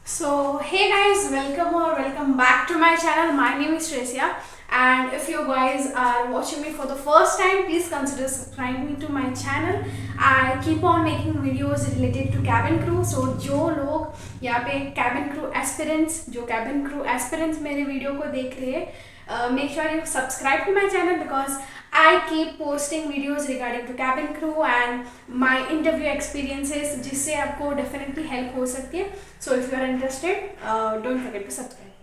So hey guys, welcome back to my channel. My name is Tresia, and if you guys are watching me for the first time, please consider subscribing to my channel. I keep on making videos related to cabin crew. So जो लोग यहाँ पे cabin crew aspirants, जो cabin crew aspirants मेरे video को देख रहे हैं, make sure you subscribe to my channel because I keep posting videos regarding to cabin crew and my interview experiences जिससे आपको definitely help हो सकती है. So if you are interested, don't forget to subscribe.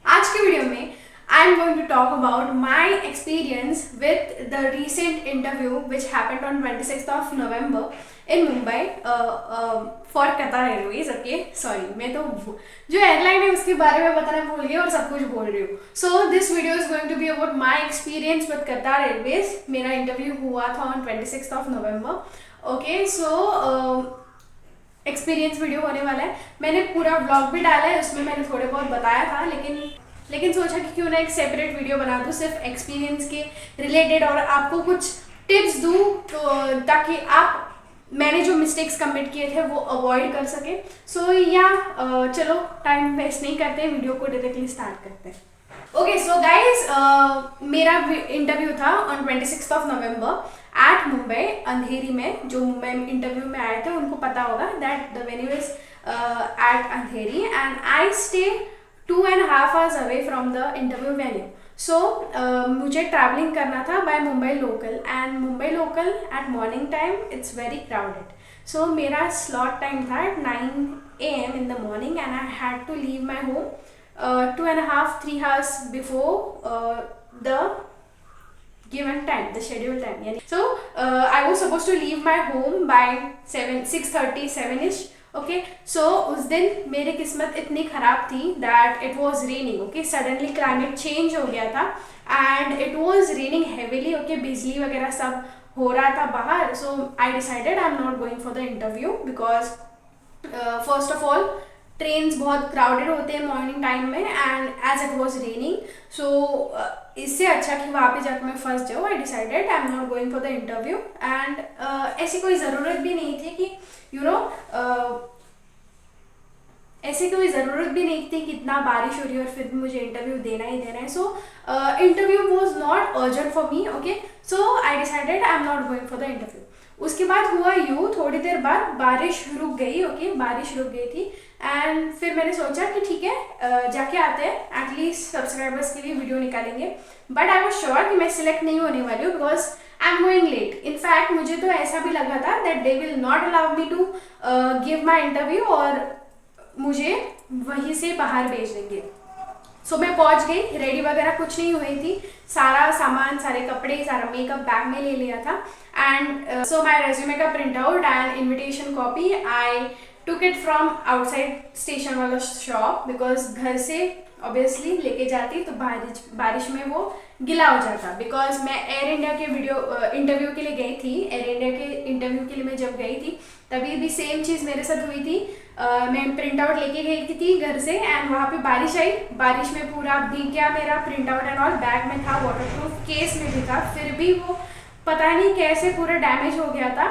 आज के video में I am going to talk about my experience with the recent interview which happened on 26th of November in Mumbai for Qatar Airways. Okay, sorry, मैं तो जो airline है उसके बारे में बताना भूल गई और सब कुछ बोल रही हूँ. So this video is going to be about my experience with Qatar Airways. मेरा इंटरव्यू हुआ था on 26th of November. Okay, so experience video होने वाला है. मैंने पूरा व्लॉग भी डाला है, उसमें मैंने थोड़े बहुत बताया था, लेकिन सोचा कि क्यों ना एक सेपरेट वीडियो बना दूँ सिर्फ एक्सपीरियंस के रिलेटेड और आपको कुछ टिप्स दूँ तो ताकि आप मैंने जो मिस्टेक्स कमिट किए थे वो अवॉइड कर सके. सो चलो टाइम वेस्ट नहीं करते, वीडियो को डायरेक्टली स्टार्ट करते हैं. ओके सो गाइज, मेरा इंटरव्यू था on 26th of November at Mumbai Andheri में. जो मुंबई इंटरव्यू में आए थे उनको पता होगा that the venue is at Andheri and I stay 2.5 hours away from the interview venue. So मुझे ट्रैवलिंग करना था by Mumbai local and Mumbai local at morning time it's very crowded. So मेरा स्लॉट टाइम था at 9 AM in the morning and I had to leave my home 2.5-3 hours before the given time, the scheduled time. So I was supposed to leave my home by 6:30, 7ish. Okay, so उस दिन मेरी किस्मत इतनी ख़राब थी that it was raining. Okay, suddenly climate change हो गया था and it was raining heavily. Okay, बिजली वगैरह सब हो रहा था बाहर. So I decided I'm not going for the interview because first of all trains बहुत क्राउडेड होते हैं मॉर्निंग टाइम में and as it was raining. So इससे अच्छा कि वहाँ पे जाकर मैं फंस जाऊँ. I decided I am not going for the interview and ऐसी कोई ज़रूरत भी नहीं थी कि ऐसी कोई ज़रूरत भी नहीं थी कि इतना बारिश हो रही है और फिर भी मुझे इंटरव्यू देना ही देना है. So interview was not urgent for me. Okay, so I decided I am not going for the interview. उसके बाद हुआ थोड़ी देर बाद बारिश रुक गई. ओके, बारिश रुक गई थी एंड फिर मैंने सोचा कि ठीक है जाके आते हैं, एटलीस्ट सब्सक्राइबर्स के लिए वीडियो निकालेंगे. बट आई वॉज श्योर कि मैं सिलेक्ट नहीं होने वाली हूँ because I am going late. In fact मुझे तो ऐसा भी लगा था that they will not allow me to give my interview और मुझे वहीं से बाहर भेज देंगे. सो मैं पहुंच गई, रेडी वगैरह कुछ नहीं हुई थी, सारा सामान, सारे कपड़े, सारा मेकअप बैग में ले लिया था एंड सो माई रेज्यूमे का print out and invitation copy I took it from outside station वाला शॉप बिकॉज घर से ऑब्वियसली लेके जाती तो बारिश में वो गिला हो जाता. बिकॉज मैं एयर इंडिया के इंटरव्यू के लिए गई थी. एयर इंडिया के इंटरव्यू के लिए मैं जब गई थी तभी भी सेम चीज़ मेरे साथ हुई थी. मैं प्रिंट आउट लेके गई थी घर से एंड वहाँ पे बारिश आई. बारिश में पूरा भीग गया मेरा print out and all. Bag में था, वाटरप्रूफ केस में भी था, फिर भी वो पता नहीं कैसे पूरा डैमेज हो गया था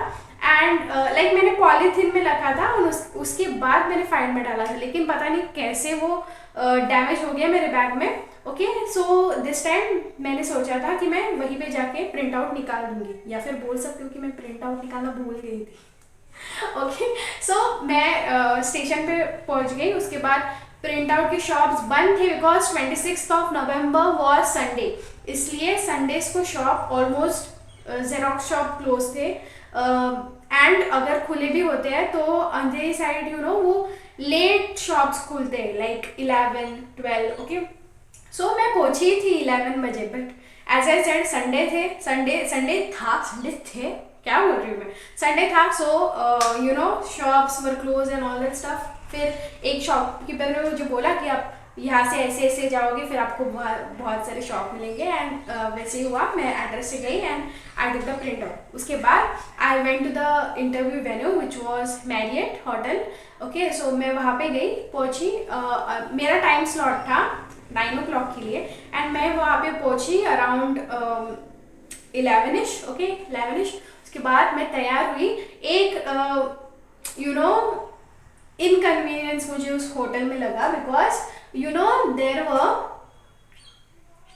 एंड लाइक मैंने पॉलीथीन में रखा था और उसके बाद मैंने फाइल में डाला था, लेकिन पता नहीं कैसे वो डैमेज हो गया मेरे बैग में. ओके, सो दिस टाइम मैंने सोचा था कि मैं वहीं पे जाके प्रिंट आउट निकाल दूंगी, या फिर बोल सकती हूँ कि मैं प्रिंट आउट निकालना भूल गई थी. ओके, सो मैं स्टेशन पे पहुंच गई. उसके बाद प्रिंट आउट की शॉप्स बंद थे because 26th of November was Sunday, इसलिए संडेज को shop almost xerox shop close थे एंड अगर खुले भी होते हैं तो अंधेरी साइड वो लेट शॉप्स खुलते हैं लाइक 11-12. ओके, सो मैं पहुंची थी 11 बजे but as I said Sunday थे. संडे थे क्या बोल रही हूँ मैं, संडे था. So shops were closed and all that stuff. फिर एक शॉपकीपर ने मुझे बोला कि आप यहाँ से ऐसे ऐसे जाओगे फिर आपको बहुत सारे शॉप मिलेंगे एंड वैसे ही हुआ. मैं एड्रेस से गई and I took the print out. उसके बाद I went to the interview venue which was Marriott hotel. Okay, so मैं वहाँ पे गई, पहुँची. मेरा टाइम स्लॉट था 9 o'clock के लिए एंड मैं वहाँ पे पहुँची अराउंड 11ish. Okay, 11ish. उसके बाद मैं तैयार हुई. एक इनकन्वीनियंस मुझे उस होटल में लगा, because you know there were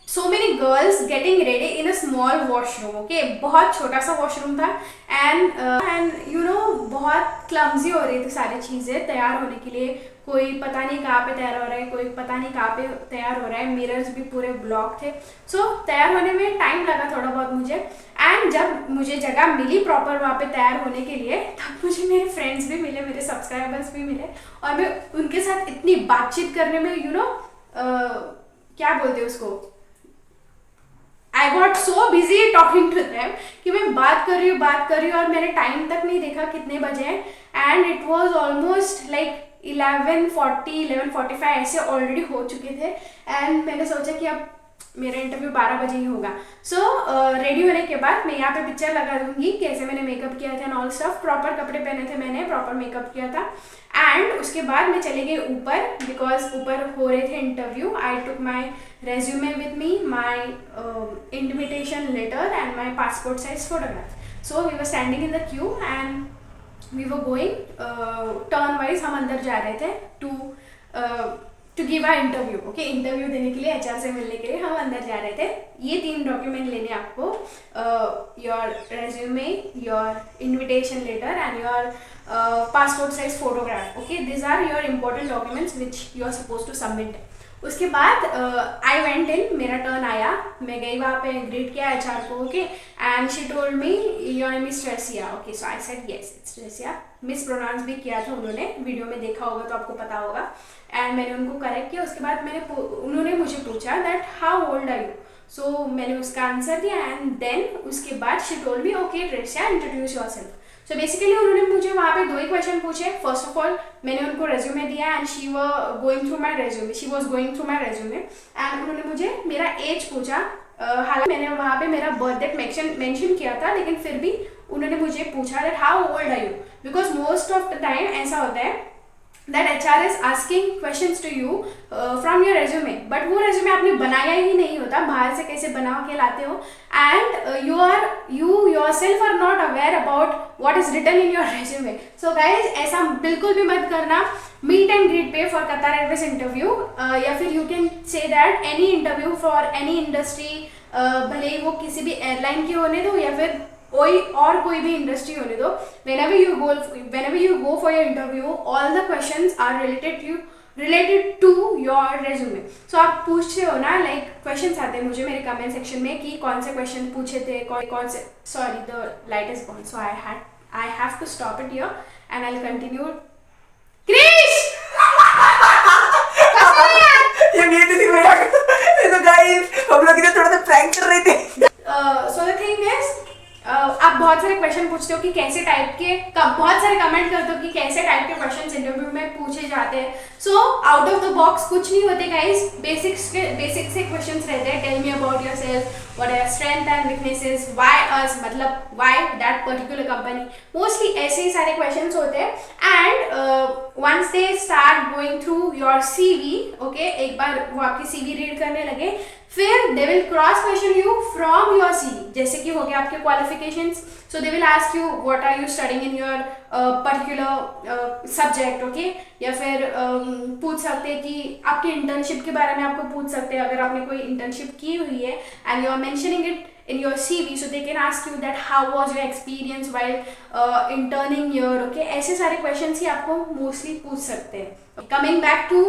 so many girls getting ready in a small washroom, okay, बहुत छोटा सा वॉशरूम था, एंड यू नो बहुत क्लमजी हो रही थी सारी चीज़ें तैयार होने के लिए। कोई पता नहीं कहाँ पे तैयार हो रहा है, कोई पता नहीं कहाँ पे तैयार हो रहा है, मिरर्स भी पूरे ब्लॉक थे। सो तैयार होने में टाइम लगा थोड़ा बहुत मुझे, एंड जब मुझे जगह मिली प्रॉपर वहाँ पे तैयार होने के लिए, तब मुझे मेरे फ्रेंड्स भी मिले, मेरे सब्सक्राइबर्स भी मिले, और मैं उनके साथ इतनी बातचीत करने में यू नो क्या बोलते हैं उसको, I got so busy talking to them कि मैं बात कर रही हूँ और मैंने टाइम तक नहीं देखा कितने बजे हैं, and it was almost like 11:40 11:45 ऐसे ऑलरेडी हो चुके थे। एंड मैंने सोचा कि अब मेरा इंटरव्यू 12 बजे ही होगा। सो रेडी होने के बाद मैं यहाँ पे पिक्चर लगा दूंगी कैसे मैंने मेकअप किया था एंड ऑल स्टफ, प्रॉपर कपड़े पहने थे मैंने, प्रॉपर मेकअप किया था। एंड उसके बाद मैं चली गई ऊपर, बिकॉज ऊपर हो रहे थे interview. I took my resume with me, my invitation letter and my passport size photograph. So we were standing in the queue and we were going turn wise, हम अंदर जा रहे थे to give our interview, okay, interview देने के लिए, HR से मिलने के लिए हम अंदर जा रहे थे। ये 3 डॉक्यूमेंट लेने आपको, your resume, your invitation letter and your passport size photograph, okay, these are your important documents which you are supposed to submit. उसके बाद आई वेंट इन, मेरा टर्न आया, मैं गई वहाँ पे, ग्रीट किया HR को, okay, and she told me your name is Tresia, okay, so I said yes it's Tresia. Mispronounce भी किया था उन्होंने, वीडियो में देखा होगा तो आपको पता होगा, एंड मैंने उनको करेक्ट किया। उसके बाद उन्होंने मुझे पूछा that how old are you, so मैंने उसका आंसर दिया, एंड देन उसके बाद she told me okay Tresia introduce yourself. So basically उन्होंने मुझे वहाँ पे 2 ही क्वेश्चन पूछे। फर्स्ट ऑफ ऑल मैंने उनको रेज्यूमे दिया and she was going through my resume and उन्होंने मुझे मेरा एज पूछा। हालांकि मैंने वहाँ पे मेरा बर्थ डेट मेंशन किया था, लेकिन फिर भी उन्होंने मुझे पूछा that how old are you, because most of the time ऐसा होता है that HR is asking questions to you from your resume, but वो resume आपने बनाया ही नहीं होता, बाहर से कैसे बना के लाते हो, and you yourself are not aware about what is written in your resume. So guys, ऐसा बिल्कुल भी मत करना meet and greet पे for Qatar Airways interview, या फिर you can say that any interview for any industry, भले ही वो किसी भी एयरलाइन की होने दो या फिर कोई भी इंडस्ट्री होने दो, whenever you go for your interview, all the questions are related to your resume. So आप पूछते हो ना, लाइक क्वेश्चंस आते हैं मुझे मेरे कमेंट सेक्शन में कि कौन से क्वेश्चन पूछे थे, कौन से, sorry the light is gone, so I have to stop it here and I will continue. Krish ये नीट थी मेरा, ये तो गाइस हम लोग इधर थोड़ा सा प्रैंक कर रहे थे। सो द थिंग इज, आप बहुत सारे क्वेश्चन पूछते हो कि कैसे टाइप के, बहुत सारे कमेंट करते हो कि कैसे टाइप के क्वेश्चंस इंटरव्यू में पूछे जाते हैं। So out of the box कुछ नहीं होते गाइस, बेसिक से क्वेश्चंस रहते हैं। Tell me about yourself, what are strength and weaknesses, why us, मतलब why that particular company, mostly ऐसे ही सारे क्वेश्चंस होते हैं। And once they start going through your CV, okay, एक बार वो आपकी CV रीड करने लगे, फिर they will cross question you from your CV, जैसे कि हो गया आपके qualifications. So they will ask you what are you studying in your particular subject, okay, या फिर पूछ सकते हैं कि आपके इंटर्नशिप के बारे में आपको पूछ सकते हैं, अगर आपने कोई इंटर्नशिप की हुई है and you are mentioning it in your CV, so they can ask you that how was your experience while interning here, okay, ऐसे सारे questions ही आपको mostly पूछ सकते हैं। Coming back to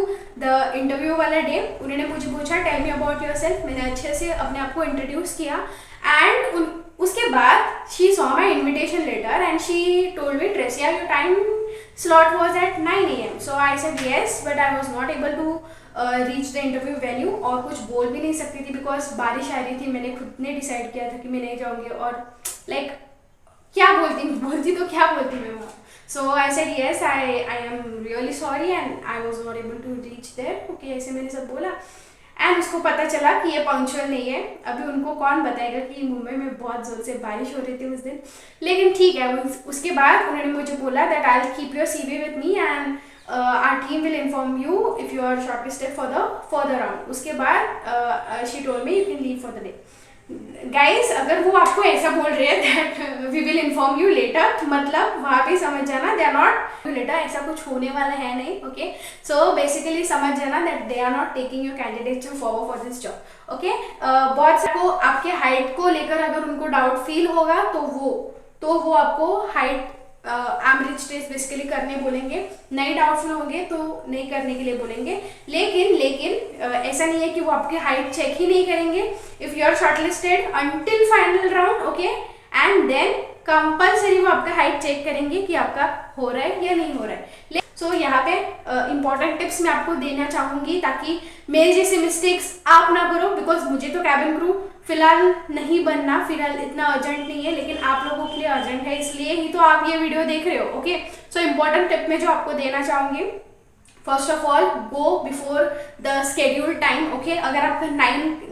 the interview वाला day, उन्होंने मुझे पूछा tell me about yourself, मैंने अच्छे से अपने आप को introduce किया, and उसके बाद she saw my invitation letter and she told me Tresia, your time slot was at 9 AM, so I said yes, but I was not able to reach the interview venue, और कुछ बोल भी नहीं सकती थी because बारिश आ रही थी। मैंने खुद ने डिसाइड किया था कि मैं नहीं जाऊँगी, और लाइक क्या बोलती तो क्या बोलती मैं वहाँ। So I said yes, I am really sorry and I was not able to reach there, okay, ऐसे मैंने सब बोला। एंड उसको पता चला कि ये पंक्चुअल नहीं है। अभी उनको कौन बताएगा कि मुंबई में बहुत ज़ोर से बारिश हो रही थी उस दिन, लेकिन ठीक है। उसके बाद उन्होंने मुझे बोला that I will keep your CV with me and our team will inform you if you are shortlisted for the further round. उसके बाद she told me you can leave for the day. Guys अगर वो आपको ऐसा बोल रहे हैं that we will inform you later, मतलब वहाँ पे समझ जाना दे आर नॉट लेटर, ऐसा कुछ होने वाला है नहीं। ओके, सो बेसिकली समझ जाना that they are not taking your candidate to forward for this job. Okay, बहुत सारे को आपके हाइट को लेकर अगर उनको डाउट फील होगा तो वो आपको हाइट एमरिज टेस्ट बेसिकली करने बोलेंगे, नहीं डाउटफुल होंगे तो नहीं करने के लिए बोलेंगे। लेकिन ऐसा नहीं है कि वो आपकी हाइट चेक ही नहीं करेंगे। If you are shortlisted until final round, okay, and then compulsory वो आपका हाइट चेक करेंगे कि आपका हो रहा है या नहीं हो रहा है। सो यहाँ पे इंपॉर्टेंट टिप्स मैं आपको देना चाहूंगी ताकि मेरे जैसे मिस्टेक्स आप ना करो, बिकॉज मुझे तो कैबिन क्रू फिलहाल नहीं बनना, फिलहाल इतना अर्जेंट नहीं है, लेकिन आप लोगों के लिए अर्जेंट है, इसलिए ही तो आप ये वीडियो देख रहे हो। ओके, सो इंपॉर्टेंट टिप में जो आपको देना चाहूंगी, first of all go before the schedule time. Okay, अगर आपका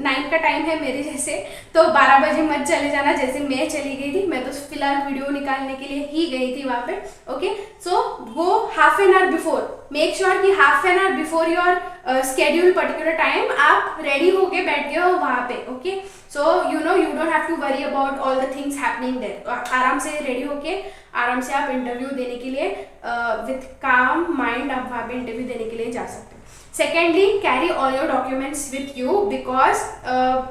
9 का टाइम है मेरे जैसे तो 12 बजे मत चले जाना जैसे मैं चली गई थी। मैं तो फिलहाल वीडियो निकालने के लिए ही गई थी वहाँ पे। Okay, so go half an hour before, make sure कि half an hour before your schedule particular time आप रेडी होके बैठ गए हो वहाँ पे। Okay, so you don't have to worry about all the things happening there. आराम से रेडी होके आराम से आप इंटरव्यू देने के लिए विथ काम माइंड आप वहाँ पे इंटरव्यू देने के लिए जा सकते हो। Secondly, carry all your documents with you, because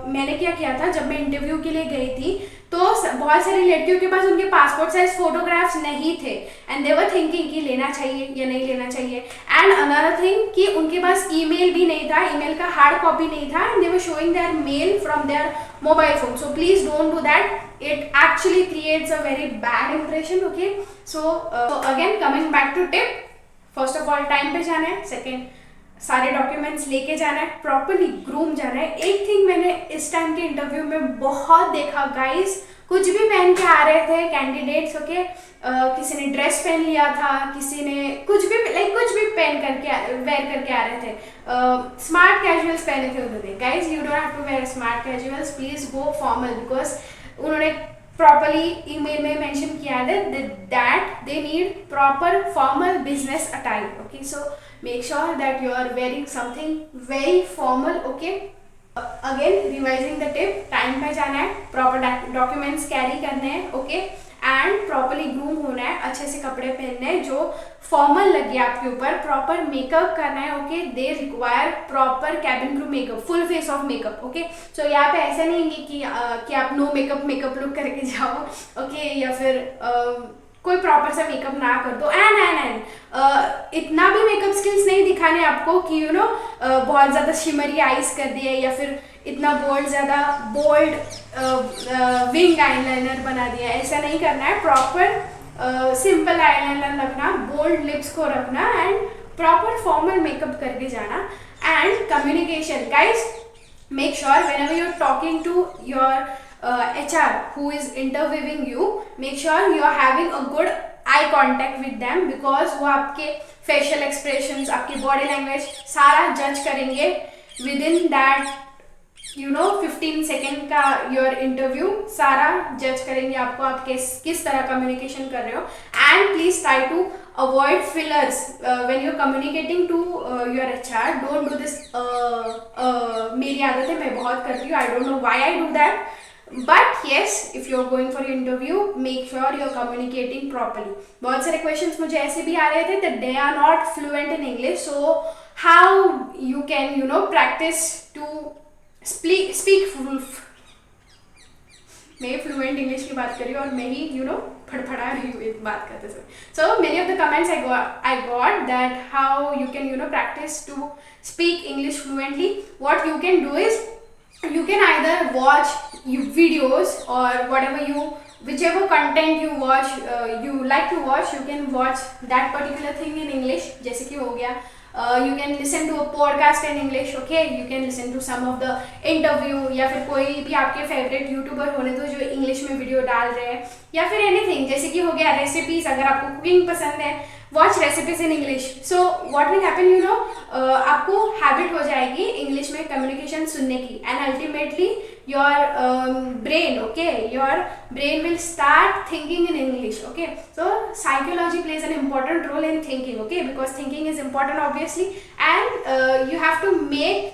मैंने क्या किया था जब मैं इंटरव्यू के लिए गई थी तो बहुत सारी लड़कियों के पास उनके पासपोर्ट साइज फोटोग्राफ्स नहीं थे एंड दे वर थिंकिंग कि लेना चाहिए या नहीं लेना चाहिए। एंड अनदर थिंग कि उनके पास ईमेल भी नहीं था, ईमेल का हार्ड कॉपी नहीं था, and they were showing there mail from there mobile phone. So please don't do that, it actually creates a very bad impression। okay, so again coming back to tip, first of all time पे जाना है, second सारे documents लेके जाना है, properly groom जाना है। एक थिंग मैंने इस टाइम के इंटरव्यू में बहुत देखा गाइस, कुछ भी पहन के आ रहे थे कैंडिडेट्स। ओके, किसी ने ड्रेस पहन लिया था, किसी ने कुछ भी पहन करके वेयर करके आ रहे थे, स्मार्ट कैजुअल्स पहने थे उन्होंने। Guys you don't have to wear smart casuals, please go formal, because उन्होंने प्रॉपरली ईमेल में मेंशन किया है that they need proper formal business attire. Okay, so make sure that you are wearing something very formal. Okay, again revising the tip, time पे जाना है, proper documents carry करने हैं। Okay, and properly groom होना है, अच्छे से कपड़े पहनने हैं जो फॉर्मल लगे आपके ऊपर, प्रॉपर मेकअप करना है। Okay, they require proper cabin crew makeup, full face of makeup. Okay, so यहाँ पे ऐसा नहीं है कि आप नो मेकअप लुक करके जाओ। ओके, या फिर कोई प्रॉपर सा मेकअप ना कर दो। एंड इतना भी मेकअप स्किल्स नहीं दिखाने आपको कि बहुत ज़्यादा शिमरी आइज कर दिए या फिर इतना बोल्ड विंग आईलाइनर बना दिया, ऐसा नहीं करना है। प्रॉपर सिंपल आईलाइनर रखना, बोल्ड लिप्स को रखना एंड प्रॉपर फॉर्मल मेकअप करके जाना। And communication guys, make sure whenever you're talking to your HR who is interviewing you, make sure you are having a good eye contact with them, because वो आपके facial expressions, आपकी body language सारा judge करेंगे within that 15 second का your interview सारा जज करेंगे आपको, आप किस तरह कम्युनिकेशन कर रहे हो। And please try to avoid fillers when you are communicating to your HR। Don't do this, मेरी आदत है, मैं बहुत करती हूँ, I don't know why I do that, but yes if you are going for your interview make sure you are communicating properly. बहुत सारे questions मुझे ऐसे भी आ रहे थे that they are not fluent in English, so how you can practise to speak मैं fluent English की बात कर रही हूँ और मैं ही फड़फड़ा रही हूँ एक बात करते समय। So many of the comments I got that how you can practise to speak English fluently. What you can do is you can either watch videos or whichever content you watch, you like to watch, you can watch that particular thing in English, जैसे कि हो गया you can listen to a podcast in English। okay, you can listen to some of the interview, या फिर कोई भी आपके favourite YouTuber होने दो जो इंग्लिश में वीडियो डाल रहे हैं, या फिर एनीथिंग जैसे कि हो गया रेसिपीज, अगर आपको कुकिंग पसंद है watch recipes in English. So what will happen आपको हैबिट हो जाएगी इंग्लिश में कम्युनिकेशन सुनने की, and ultimately your brain will start thinking in English। okay, so psychology plays an important role in thinking, okay, because thinking is important obviously, and you have to make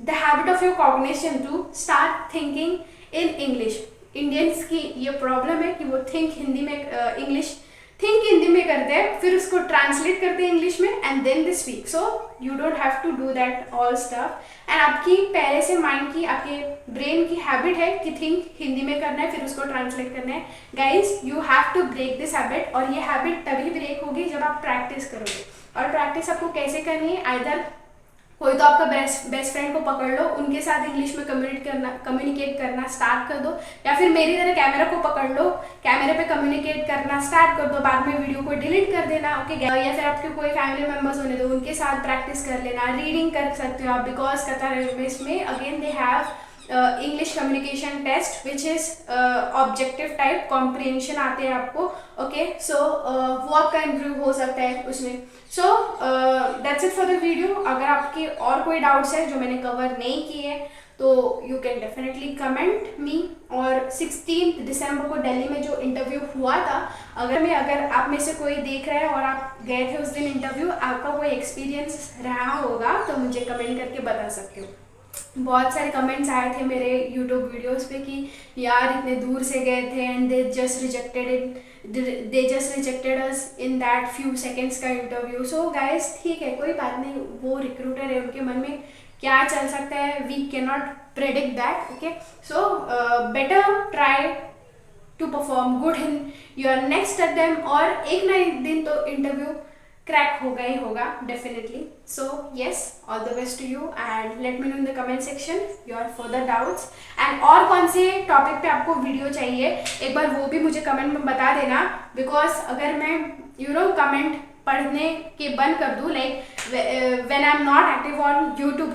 the habit of your cognition to start thinking in English. Indians की ये problem है कि वो think Hindi में think Hindi में करते हैं, फिर उसको ट्रांसलेट करते हैं इंग्लिश में and then they speak. So you don't have to do that all stuff. And आपकी पहले से माइंड की, आपके ब्रेन की हैबिट है कि थिंक हिंदी में करना है फिर उसको ट्रांसलेट करना है। Guys you have to break this habit, और ये हैबिट तभी ब्रेक होगी जब आप प्रैक्टिस करोगे। और प्रैक्टिस आपको कैसे करनी है, आइदर कोई तो आपका बेस्ट फ्रेंड को पकड़ लो, उनके साथ इंग्लिश में कम्युनिकेट करना स्टार्ट कर दो, या फिर मेरी तरह कैमरा को पकड़ लो, कैमरे पे कम्युनिकेट करना स्टार्ट कर दो, बाद में वीडियो को डिलीट कर देना, ओके। या फिर आपके कोई फैमिली मेम्बर्स होने दो, उनके साथ प्रैक्टिस कर लेना। रीडिंग कर सकते हो आप, बिकॉज कतार एयरवेज में again they have English communication test which is objective type comprehension आते हैं आपको, ओके। सो वो आपका इम्प्रूव हो सकता है उसमें। So that's it for the video. अगर आपके और कोई डाउट्स है जो मैंने कवर नहीं किए तो you can definitely comment me. और 16 दिसंबर को दिल्ली में जो इंटरव्यू हुआ था, अगर आप में से कोई देख रहा है और आप गए थे उस दिन इंटरव्यू, आपका कोई एक्सपीरियंस रहा होगा तो मुझे कमेंट करके बता सकते हो। बहुत सारे कमेंट्स आए थे मेरे यूट्यूब वीडियोस पे कि यार इतने दूर से गए थे and they just rejected us in that few seconds का इंटरव्यू। सो गाइस ठीक है, कोई बात नहीं, वो रिक्रूटर है, उनके मन में क्या चल सकता है, we can not predict that, okay. So better try to perform good in your next attempt, और एक ना एक दिन तो इंटरव्यू क्रैक होगा ही होगा definitely. So yes, all the best to you and let me know in the comment section your further doubts. And और कौन से टॉपिक पे आपको वीडियो चाहिए एक बार वो भी मुझे कमेंट में बता देना, बिकॉज अगर मैं कमेंट पढ़ने के बंद कर दूँ, like when I am not active on YouTube,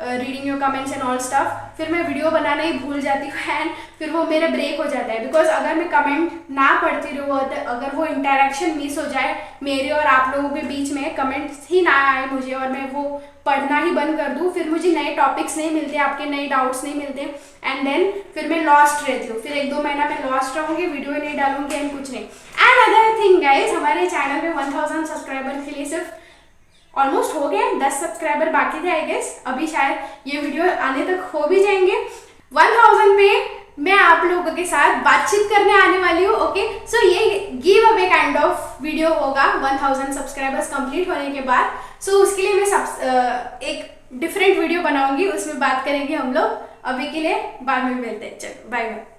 reading your comments and all stuff, फिर मैं वीडियो बनाना ही भूल जाती हूँ एंड फिर वो मेरा ब्रेक हो जाता है। बिकॉज अगर मैं कमेंट ना पढ़ती रहूँ, अगर वो इंटरेक्शन मिस हो जाए मेरे और आप लोगों के बीच में, कमेंट्स ही ना आए मुझे और मैं वो पढ़ना ही बंद कर दूँ, फिर मुझे नए टॉपिक्स नहीं मिलते, आपके नए डाउट्स नहीं मिलते, एंड देन फिर मैं लॉस्ट रहती हूँ। फिर 1-2 महीना मैं लॉस्ट रहूँगी, वीडियो नहीं डालूंगी एंड कुछ नहीं। एंड अदर थिंग गाइज, हमारे चैनल पे 1000 सब्सक्राइबर के लिए सिर्फ ऑलमोस्ट हो गए, 10 सब्सक्राइबर बाकी थे आई गेस। अभी शायद ये वीडियो आने तक हो भी जाएंगे। 1000 पे मैं आप लोगों के साथ बातचीत करने आने वाली हूँ, ओके। सो ये give away kind of video होगा 1000 सब्सक्राइबर्स कंप्लीट होने के बाद। सो उसके लिए मैं एक डिफरेंट वीडियो बनाऊंगी, उसमें बात करेंगे हम लोग। अभी के लिए बाद में मिलते हैं, चलो बाय बाय।